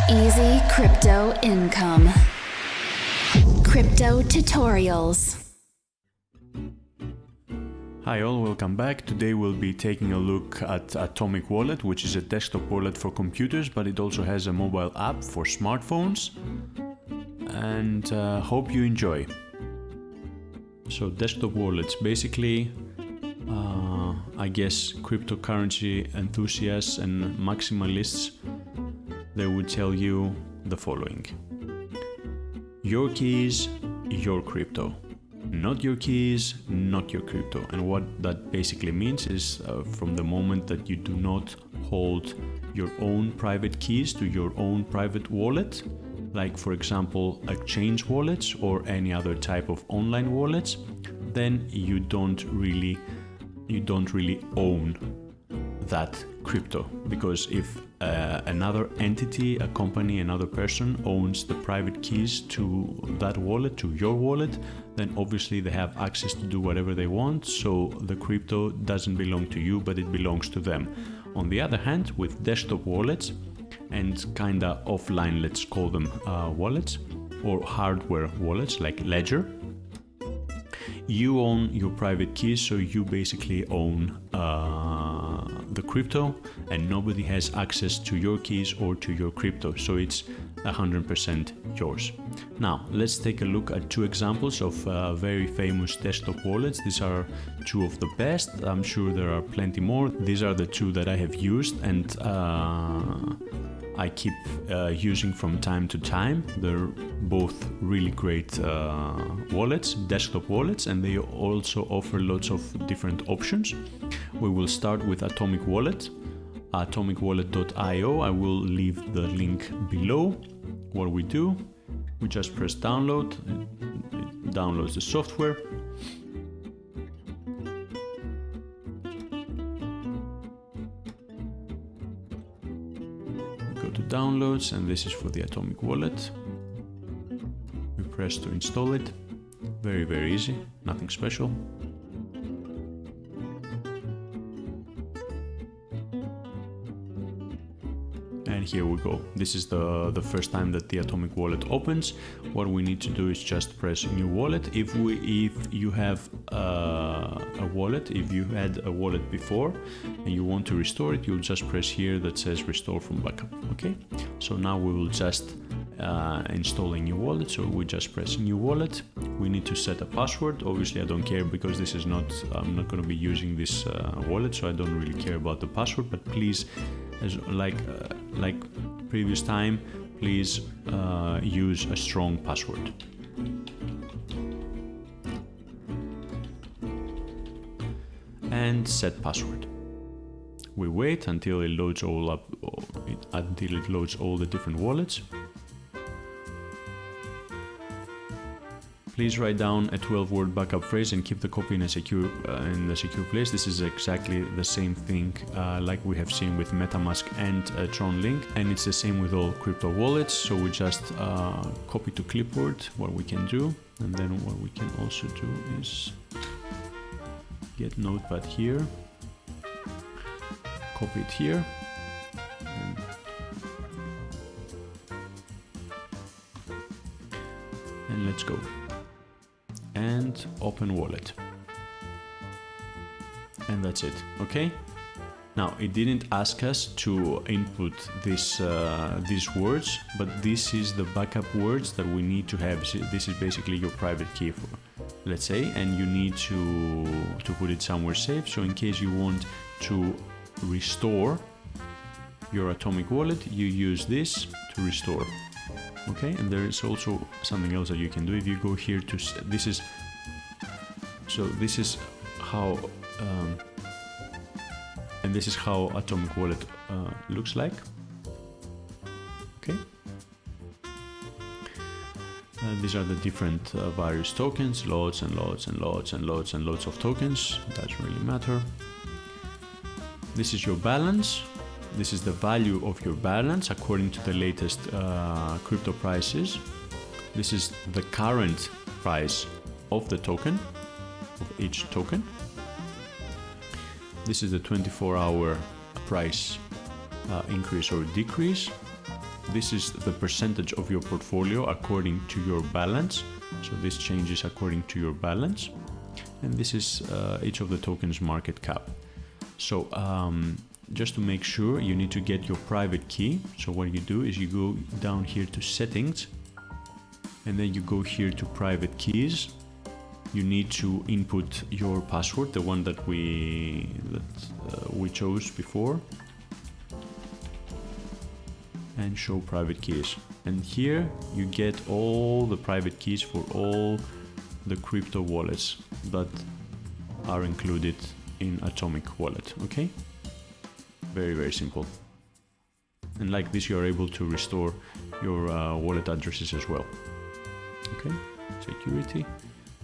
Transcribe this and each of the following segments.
Easy crypto income. Crypto tutorials. Hi all, welcome back. Today we'll be taking a look at Atomic Wallet, which is a desktop wallet for computers, but it also has a mobile app for smartphones. And hope you enjoy. So desktop wallets, basically, I guess cryptocurrency enthusiasts and maximalists, they would tell you the following. Your keys, your crypto. Not your keys, not your crypto. And what that basically means is from the moment that you do not hold your own private keys to your own private wallet, like for example exchange wallets or any other type of online wallets, then you don't really own that crypto, because if another entity, a company, another person owns the private keys to that wallet, to your wallet, then obviously they have access to do whatever they want, so the crypto doesn't belong to you, but it belongs to them. On the other hand, with desktop wallets and kinda offline, let's call them wallets, or hardware wallets like Ledger, you own your private keys, so you basically own the crypto, and nobody has access to your keys or to your crypto, so it's 100% yours. Now let's take a look at two examples of very famous desktop wallets. These are two of the best. I'm sure there are plenty more. These are the two that I have used and I keep using from time to time. They're both really great wallets, desktop wallets, and they also offer lots of different options. We will start with Atomic Wallet, atomicwallet.io. I will leave the link below. What we do, we just press download. It downloads the software. Go to downloads, and this is for the Atomic Wallet. We press to install it. Very, very easy, nothing special. And here we go. This is the first time that the Atomic Wallet opens. What we need to do is just press new wallet. If you have a wallet, if you had a wallet before and you want to restore it, you'll just press here that says restore from backup. Okay, so now we will just install a new wallet. So we just press new wallet. We need to set a password. Obviously I don't care, because this is not, I'm not going to be using this wallet, so I don't really care about the password, but please, as like previous time, please use a strong password. And set password. We wait until it loads all up, until it loads all the different wallets. Please write down a 12-word backup phrase and keep the copy in a secure place. This is exactly the same thing like we have seen with MetaMask and Tron Link, and it's the same with all crypto wallets. So we just copy to clipboard what we can do, and then what we can also do is get Notepad here, copy it here, and let's go. And open wallet, and that's it. Okay, now it didn't ask us to input these words, but this is the backup words that we need to have. This is basically your private key, for, let's say, and you need to put it somewhere safe. So in case you want to restore your Atomic Wallet, you use this to restore. Okay, and there is also something else that you can do. If you go here to this is how and this is how Atomic Wallet looks like. Okay, these are the different various tokens, lots and lots and lots and lots and lots of tokens. Doesn't really matter. This is your balance. This is the value of your balance according to the latest crypto prices. This is the current price of the token, of each token. This is the 24-hour price increase or decrease. this is the percentage of your portfolio according to your balance. So this changes according to your balance. And this is each of the tokens market cap. So just to make sure, you need to get your private key. So what you do is you go down here to settings, and then you go here to private keys. You need to input your password, the one that we chose before, and show private keys. And here you get all the private keys for all the crypto wallets that are included in Atomic Wallet. Okay, very, very simple. And like this, you are able to restore your wallet addresses as well. Okay, security.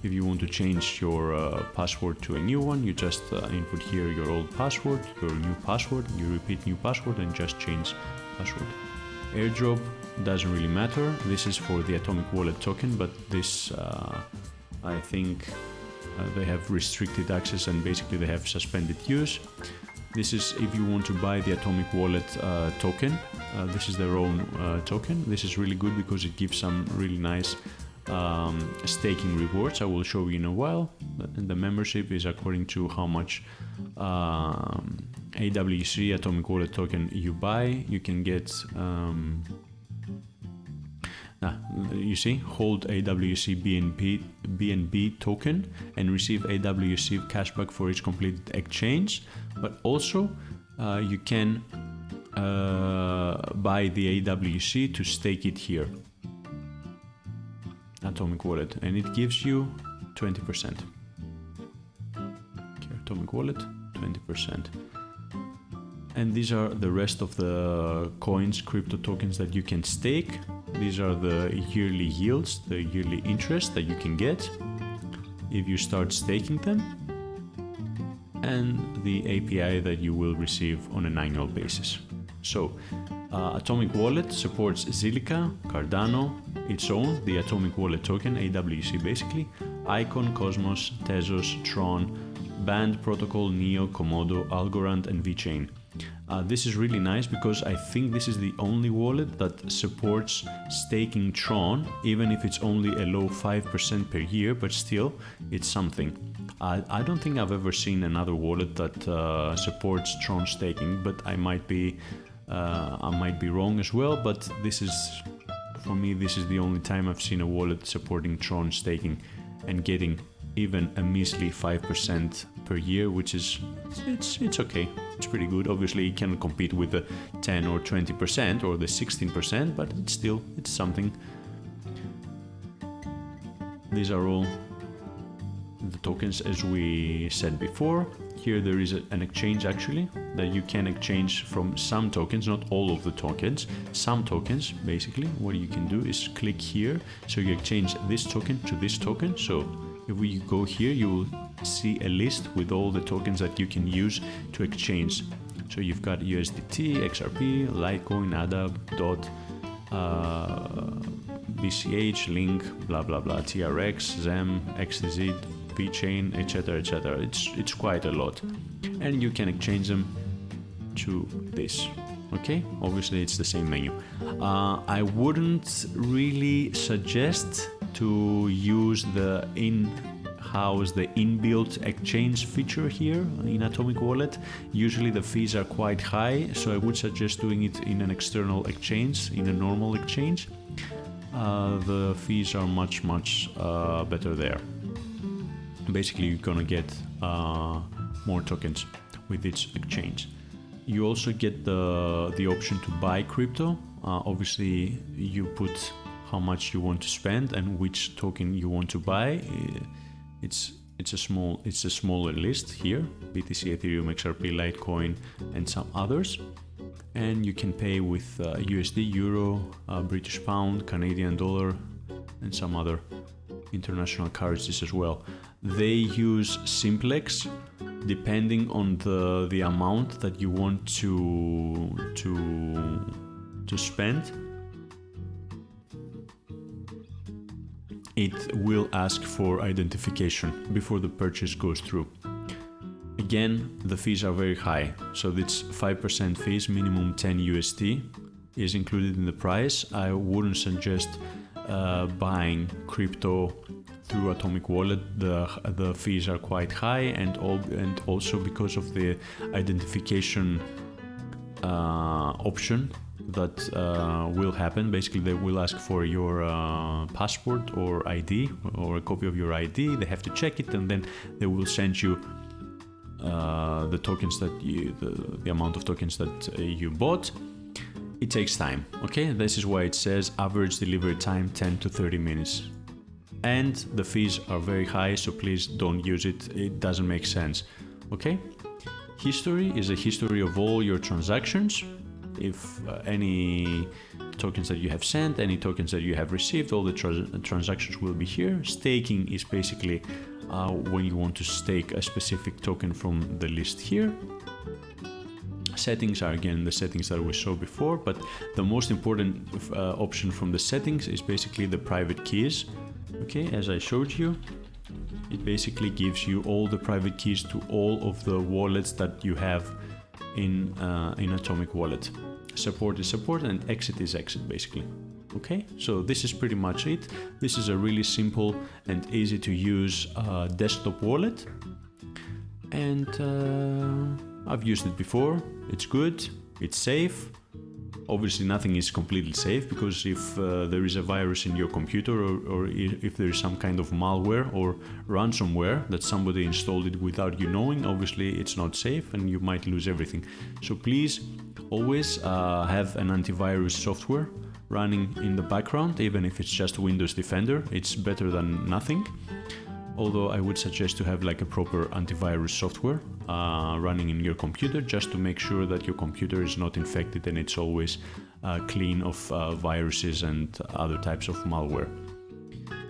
If you want to change your password to a new one, you just input here your old password, your new password, you repeat new password and just change password. Airdrop doesn't really matter. This is for the Atomic Wallet token, but this I think they have restricted access and basically they have suspended use. This is if you want to buy the Atomic Wallet token. This is their own token. This is really good because it gives some really nice staking rewards. I will show you in a while. And the membership is according to how much AWC Atomic Wallet token you buy. You can get you see, hold AWC BNB token and receive AWC cashback for each completed exchange. But also you can buy the AWC to stake it here, Atomic Wallet, and it gives you 20%. Okay, Atomic Wallet, 20%. And these are the rest of the coins, crypto tokens that you can stake. These are the yearly yields, the yearly interest that you can get if you start staking them, and the API that you will receive on an annual basis. So Atomic Wallet supports Zilliqa, Cardano, its own, the Atomic Wallet token, AWC basically, Icon, Cosmos, Tezos, Tron, Band Protocol, Neo, Komodo, Algorand, and VeChain. This is really nice because I think this is the only wallet that supports staking Tron, even if it's only a low 5% per year, but still, it's something. I don't think I've ever seen another wallet that supports Tron staking, but I might be wrong as well, but this is, for me, this is the only time I've seen a wallet supporting Tron staking and getting even a measly 5% per year, which is, it's okay. It's pretty good. Obviously, it cannot compete with the 10 or 20% or the 16%, but it's still, it's something. These are all the tokens as we said before. Here there is an exchange actually that you can exchange from some tokens, not all of the tokens, some tokens. Basically what you can do is click here, so you exchange this token to this token. So if we go here, you will see a list with all the tokens that you can use to exchange. So you've got USDT, XRP, Litecoin, ADA, DOT, BCH, Link, blah blah blah, TRX, ZEM, XTZ, VeChain, etc, etc. It's quite a lot, and you can exchange them to this. Okay, obviously it's the same menu. I wouldn't really suggest to use the in-house, the inbuilt exchange feature here in Atomic Wallet. Usually the fees are quite high, so I would suggest doing it in an external exchange, in a normal exchange. The fees are much better there. Basically you're gonna get more tokens with each exchange. You also get the option to buy crypto. Obviously you put how much you want to spend and which token you want to buy. It's a smaller list here: BTC, Ethereum, XRP, Litecoin, and some others. And you can pay with USD, Euro, British Pound, Canadian Dollar, and some other international currencies as well. They use Simplex depending on the amount that you want to spend. It will ask for identification before the purchase goes through. Again, the fees are very high, so it's 5% fees, minimum 10 USD, is included in the price. I wouldn't suggest buying crypto through Atomic Wallet. The fees are quite high, and also because of the identification option that will happen. Basically, they will ask for your passport or ID, or a copy of your ID. They have to check it, and then they will send you the tokens that the amount of tokens that you bought. It takes time. Okay, this is why it says average delivery time 10 to 30 minutes. And the fees are very high, so please don't use it. It doesn't make sense. Okay? History is a history of all your transactions. If any tokens that you have sent, any tokens that you have received, all the transactions will be here. Staking is basically when you want to stake a specific token from the list here. Settings are again the settings that we saw before, but the most important option from the settings is basically the private keys. Okay, as I showed you, it basically gives you all the private keys to all of the wallets that you have in Atomic Wallet. Support is support and exit is exit, basically. Okay, so this is pretty much it. This is a really simple and easy to use desktop wallet, and I've used it before. It's good, it's safe. Obviously nothing is completely safe, because if there is a virus in your computer, or if there is some kind of malware or ransomware that somebody installed it without you knowing, obviously it's not safe and you might lose everything. So please always have an antivirus software running in the background, even if it's just Windows Defender. It's better than nothing. Although I would suggest to have like a proper antivirus software running in your computer, just to make sure that your computer is not infected and it's always clean of viruses and other types of malware.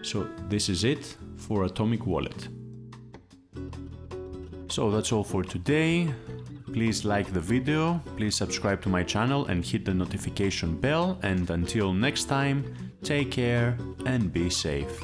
So this is it for Atomic Wallet. So that's all for today. Please like the video, please subscribe to my channel and hit the notification bell, and until next time, take care and be safe.